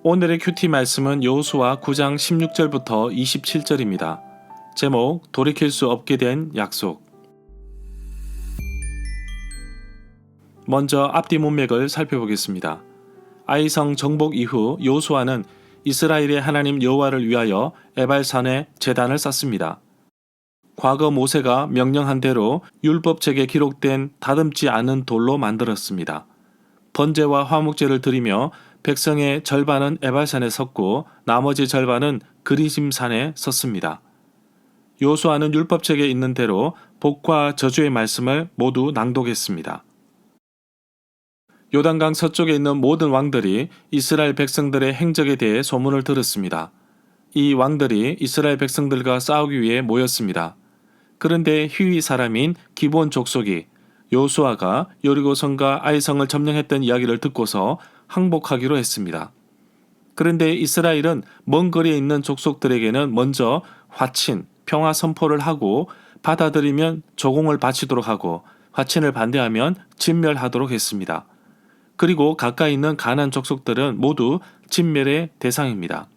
오늘의 큐티 말씀은 여호수아 9장 16절부터 27절입니다. 제목 돌이킬 수 없게 된 약속. 먼저 앞뒤 문맥을 살펴보겠습니다. 아이성 정복 이후 여호수아는 이스라엘의 하나님 여호와를 위하여 에발산에 제단을 쌓습니다. 과거 모세가 명령한 대로 율법책에 기록된 다듬지 않은 돌로 만들었습니다. 번제와 화목제를 드리며 백성의 절반은 에발산에 섰고 나머지 절반은 그리심산에 섰습니다. 여호수아는 율법책에 있는 대로 복과 저주의 말씀을 모두 낭독했습니다. 요단강 서쪽에 있는 모든 왕들이 이스라엘 백성들의 행적에 대해 소문을 들었습니다. 이 왕들이 이스라엘 백성들과 싸우기 위해 모였습니다. 그런데 히위 사람인 기브온 족속이 여호수아가 여리고성과 아이성을 점령했던 이야기를 듣고서 항복하기로 했습니다. 그런데 이스라엘은 먼 거리에 있는 족속들에게는 먼저 화친, 평화 선포를 하고 받아들이면 조공을 바치도록 하고 화친을 반대하면 진멸하도록 했습니다. 그리고 가까이 있는 가나안 족속들은 모두 진멸의 대상입니다.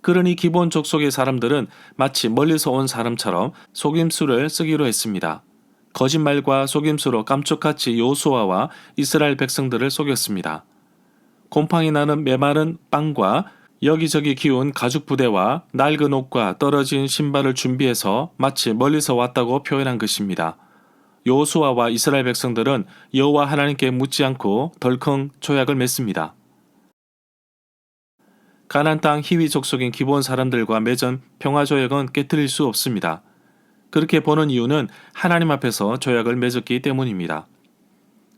그러니 기브온 족속의 사람들은 마치 멀리서 온 사람처럼 속임수를 쓰기로 했습니다. 거짓말과 속임수로 깜짝같이 여호수아와 이스라엘 백성들을 속였습니다. 곰팡이 나는 메마른 빵과 여기저기 기운 가죽 부대와 낡은 옷과 떨어진 신발을 준비해서 마치 멀리서 왔다고 표현한 것입니다. 여호수아와 이스라엘 백성들은 여호와 하나님께 묻지 않고 덜컹 조약을 맺습니다. 가나안 땅 히위 족속인 기브온 사람들과 맺은 평화조약은 깨트릴 수 없습니다. 그렇게 보는 이유는 하나님 앞에서 조약을 맺었기 때문입니다.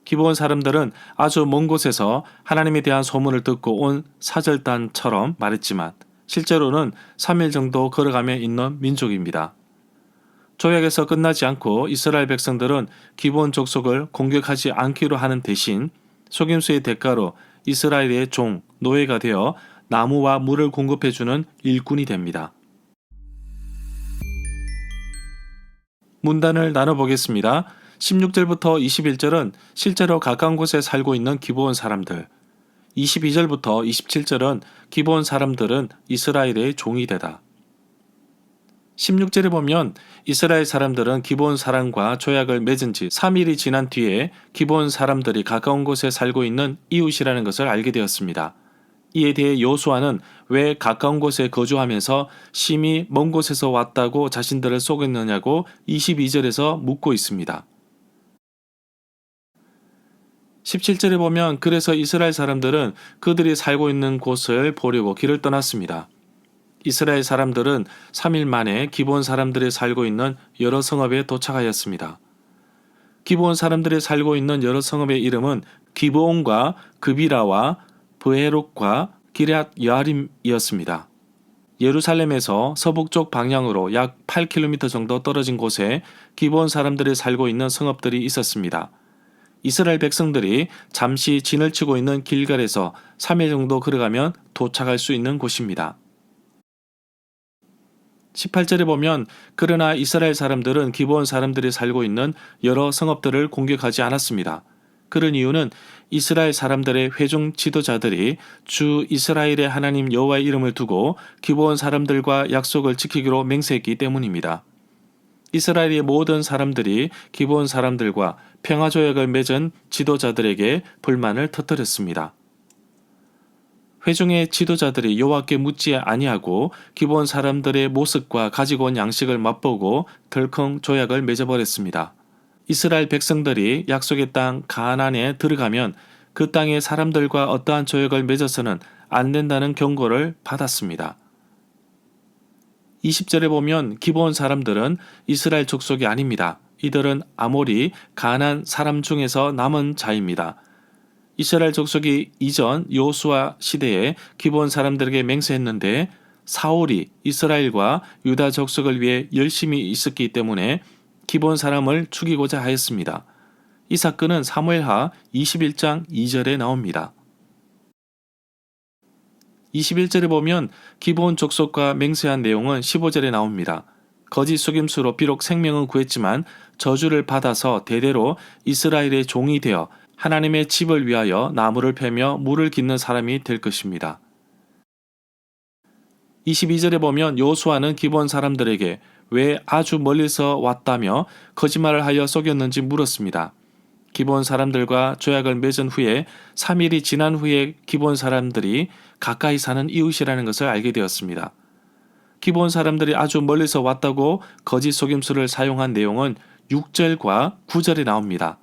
기브온 사람들은 아주 먼 곳에서 하나님에 대한 소문을 듣고 온 사절단처럼 말했지만 실제로는 3일 정도 걸어가며 있는 민족입니다. 조약에서 끝나지 않고 이스라엘 백성들은 기브온 족속을 공격하지 않기로 하는 대신 속임수의 대가로 이스라엘의 종, 노예가 되어 나무와 물을 공급해주는 일꾼이 됩니다. 문단을 나눠보겠습니다. 16절부터 21절은 실제로 가까운 곳에 살고 있는 기브온 사람들, 22절부터 27절은 기브온 사람들은 이스라엘의 종이 되다. 16절에 보면 이스라엘 사람들은 기브온 사람과 조약을 맺은 지 3일이 지난 뒤에 기브온 사람들이 가까운 곳에 살고 있는 이웃이라는 것을 알게 되었습니다. 이에 대해 여호수아는 왜 가까운 곳에 거주하면서 심히 먼 곳에서 왔다고 자신들을 속였느냐고 22절에서 묻고 있습니다. 17절에 보면 그래서 이스라엘 사람들은 그들이 살고 있는 곳을 보려고 길을 떠났습니다. 이스라엘 사람들은 3일 만에 기브온 사람들이 살고 있는 여러 성읍에 도착하였습니다. 기브온 사람들이 살고 있는 여러 성읍의 이름은 기브온과 그비라와 브헤롯과 기럇 여아림이었습니다. 예루살렘에서 서북쪽 방향으로 약 8km 정도 떨어진 곳에 기브온 사람들이 살고 있는 성읍들이 있었습니다. 이스라엘 백성들이 잠시 진을 치고 있는 길갈에서 3일 정도 걸어가면 도착할 수 있는 곳입니다. 18절에 보면 그러나 이스라엘 사람들은 기브온 사람들이 살고 있는 여러 성읍들을 공격하지 않았습니다. 그런 이유는 이스라엘 사람들의 회중 지도자들이 주 이스라엘의 하나님 여호와의 이름을 두고 기브온 사람들과 약속을 지키기로 맹세했기 때문입니다. 이스라엘의 모든 사람들이 기브온 사람들과 평화조약을 맺은 지도자들에게 불만을 터뜨렸습니다. 회중의 지도자들이 여호와께 묻지 아니하고 기브온 사람들의 모습과 가지고 온 양식을 맛보고 덜컹 조약을 맺어버렸습니다. 이스라엘 백성들이 약속의 땅 가나안에 들어가면 그 땅의 사람들과 어떠한 조약을 맺어서는 안 된다는 경고를 받았습니다. 20절에 보면 기브온 사람들은 이스라엘 족속이 아닙니다. 이들은 아모리, 가나안 사람 중에서 남은 자입니다. 이스라엘 족속이 이전 여호수아 시대에 기브온 사람들에게 맹세했는데 사울이 이스라엘과 유다 족속을 위해 열심히 있었기 때문에 기브온 사람을 죽이고자 하였습니다. 이 사건은 사무엘하 21장 2절에 나옵니다. 21절에 보면 기브온 족속과 맹세한 내용은 15절에 나옵니다. 거짓 속임수로 비록 생명은 구했지만 저주를 받아서 대대로 이스라엘의 종이 되어 하나님의 집을 위하여 나무를 패며 물을 깃는 사람이 될 것입니다. 22절에 보면 여호수아는 기브온 사람들에게 왜 아주 멀리서 왔다며 거짓말을 하여 속였는지 물었습니다. 기브온 사람들과 조약을 맺은 후에 3일이 지난 후에 기브온 사람들이 가까이 사는 이웃이라는 것을 알게 되었습니다. 기브온 사람들이 아주 멀리서 왔다고 거짓 속임수를 사용한 내용은 6절과 9절에 나옵니다.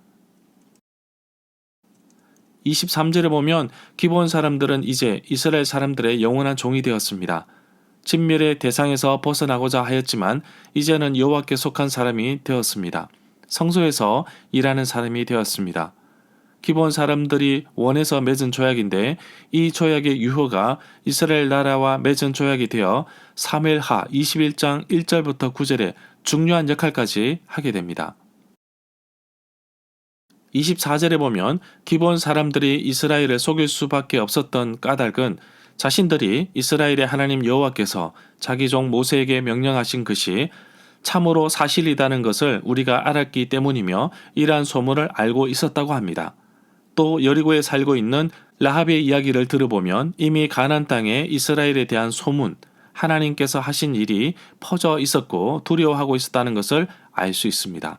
23절에 보면 기브온 사람들은 이제 이스라엘 사람들의 영원한 종이 되었습니다. 진멸의 대상에서 벗어나고자 하였지만 이제는 여호와께 속한 사람이 되었습니다. 성소에서 일하는 사람이 되었습니다. 기브온 사람들이 원해서 맺은 조약인데 이 조약의 유효가 이스라엘 나라와 맺은 조약이 되어 사무엘하 21장 1절부터 9절에 중요한 역할까지 하게 됩니다. 24절에 보면 기브온 사람들이 이스라엘을 속일 수밖에 없었던 까닭은 자신들이 이스라엘의 하나님 여호와께서 자기 종 모세에게 명령하신 것이 참으로 사실이라는 것을 우리가 알았기 때문이며 이러한 소문을 알고 있었다고 합니다. 또 여리고에 살고 있는 라합의 이야기를 들어보면 이미 가나안 땅에 이스라엘에 대한 소문, 하나님께서 하신 일이 퍼져 있었고 두려워하고 있었다는 것을 알 수 있습니다.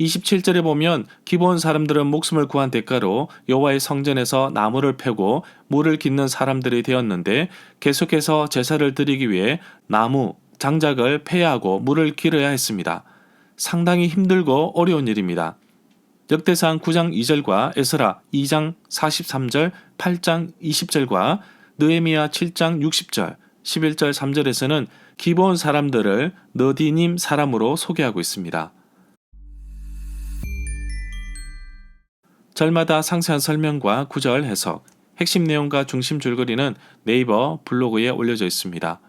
27절에 보면 기브온 사람들은 목숨을 구한 대가로 여호와의 성전에서 나무를 패고 물을 깃는 사람들이 되었는데 계속해서 제사를 드리기 위해 나무, 장작을 패야 하고 물을 길어야 했습니다. 상당히 힘들고 어려운 일입니다. 역대상 9장 2절과 에스라 2장 43절, 8장 20절과 느헤미야 7장 60절, 11절 3절에서는 기브온 사람들을 너디님 사람으로 소개하고 있습니다. 절마다 상세한 설명과 구절 해석, 핵심 내용과 중심 줄거리는 네이버 블로그에 올려져 있습니다.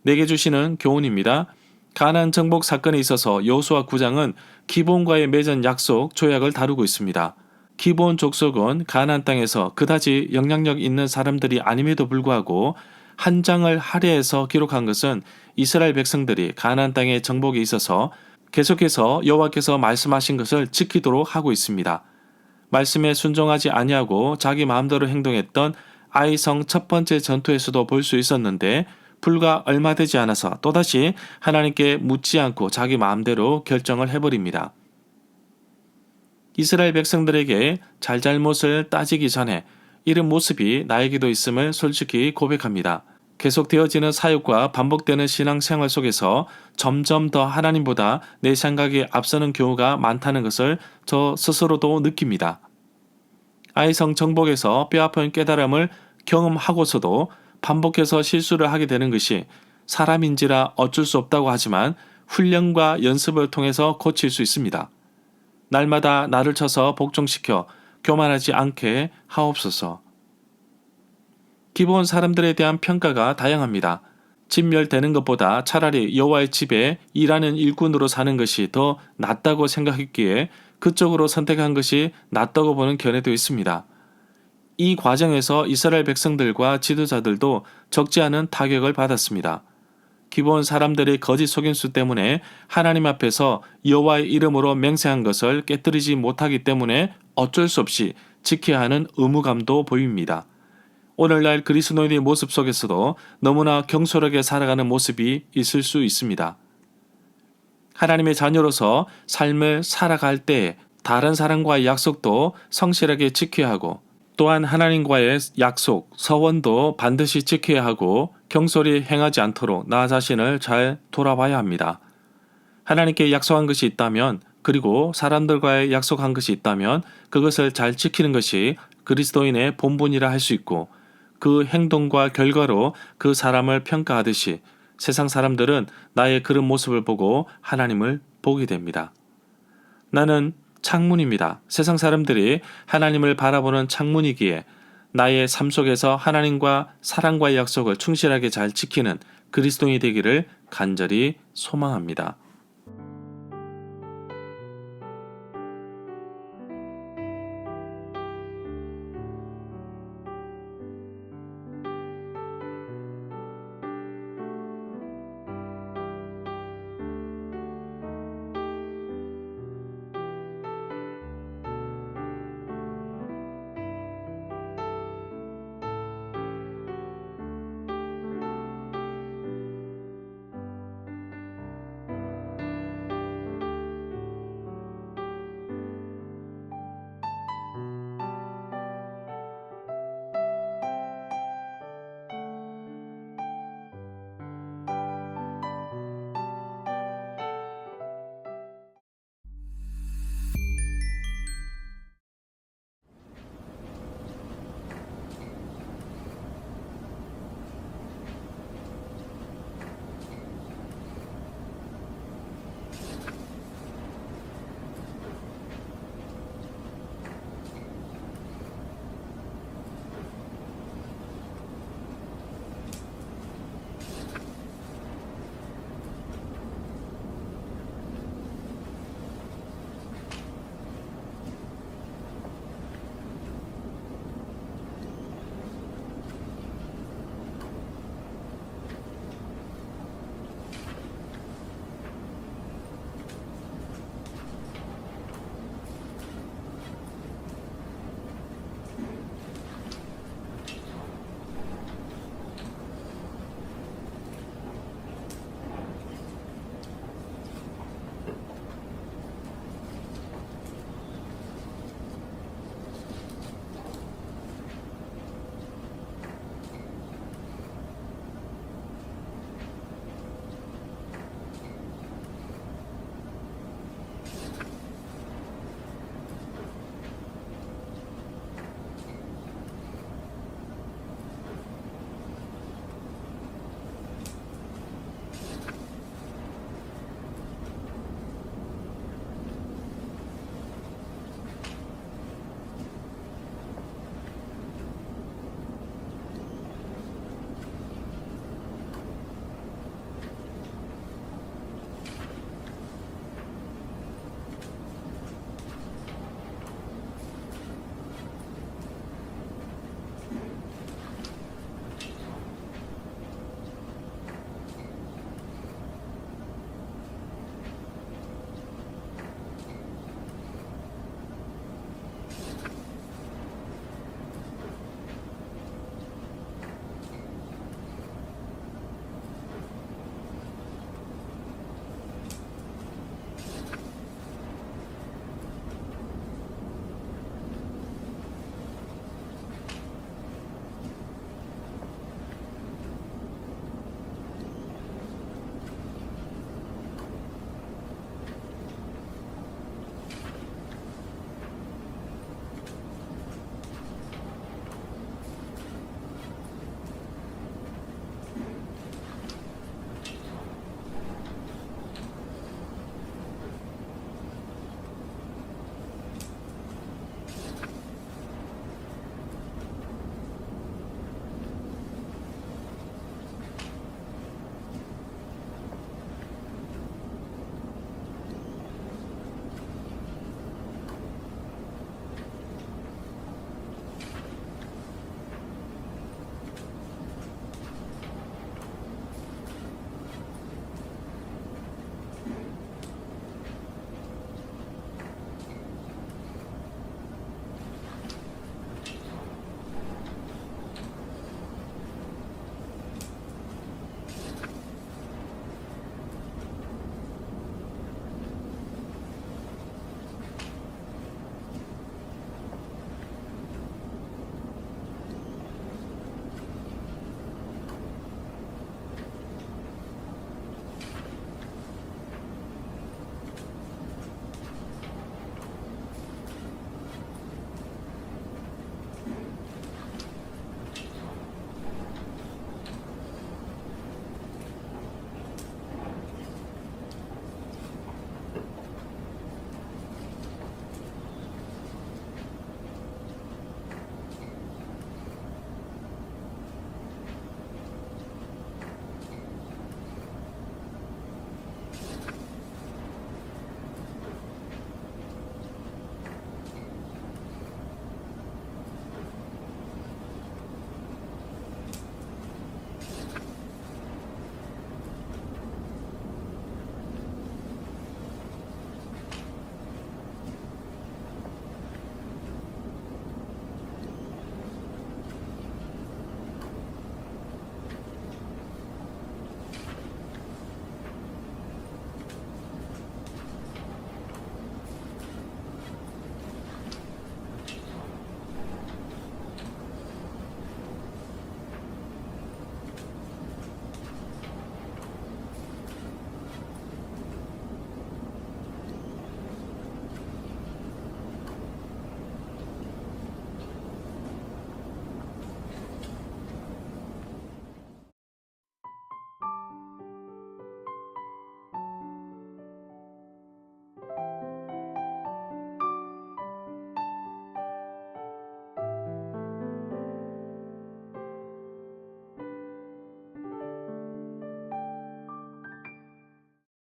내게 주시는 교훈입니다. 가나안 정복 사건에 있어서 여호수아 9장은 기브온과의 맺은 약속, 조약을 다루고 있습니다. 기브온 족속은 가나안 땅에서 그다지 영향력 있는 사람들이 아님에도 불구하고 한 장을 할애해서 기록한 것은 이스라엘 백성들이 가나안 땅의 정복에 있어서 계속해서 여호와께서 말씀하신 것을 지키도록 하고 있습니다. 말씀에 순종하지 아니하고 자기 마음대로 행동했던 아이성 첫 번째 전투에서도 볼 수 있었는데 불과 얼마 되지 않아서 또다시 하나님께 묻지 않고 자기 마음대로 결정을 해버립니다. 이스라엘 백성들에게 잘잘못을 따지기 전에 이런 모습이 나에게도 있음을 솔직히 고백합니다. 계속되어지는 사역과 반복되는 신앙생활 속에서 점점 더 하나님보다 내 생각이 앞서는 경우가 많다는 것을 저 스스로도 느낍니다. 아이성 정복에서 뼈아픈 깨달음을 경험하고서도 반복해서 실수를 하게 되는 것이 사람인지라 어쩔 수 없다고 하지만 훈련과 연습을 통해서 고칠 수 있습니다. 날마다 나를 쳐서 복종시켜 교만하지 않게 하옵소서. 기브온 사람들에 대한 평가가 다양합니다. 진멸되는 것보다 차라리 여호와의 집에 일하는 일꾼으로 사는 것이 더 낫다고 생각했기에 그쪽으로 선택한 것이 낫다고 보는 견해도 있습니다. 이 과정에서 이스라엘 백성들과 지도자들도 적지 않은 타격을 받았습니다. 기브온 사람들의 거짓 속임수 때문에 하나님 앞에서 여호와의 이름으로 맹세한 것을 깨뜨리지 못하기 때문에 어쩔 수 없이 지켜야 하는 의무감도 보입니다. 오늘날 그리스도인의 모습 속에서도 너무나 경솔하게 살아가는 모습이 있을 수 있습니다. 하나님의 자녀로서 삶을 살아갈 때 다른 사람과의 약속도 성실하게 지켜야 하고 또한 하나님과의 약속, 서원도 반드시 지켜야 하고 경솔히 행하지 않도록 나 자신을 잘 돌아봐야 합니다. 하나님께 약속한 것이 있다면 그리고 사람들과의 약속한 것이 있다면 그것을 잘 지키는 것이 그리스도인의 본분이라 할 수 있고 그 행동과 결과로 그 사람을 평가하듯이 세상 사람들은 나의 그런 모습을 보고 하나님을 보게 됩니다. 나는 창문입니다. 세상 사람들이 하나님을 바라보는 창문이기에 나의 삶 속에서 하나님과 사랑과의 약속을 충실하게 잘 지키는 그리스도인이 되기를 간절히 소망합니다.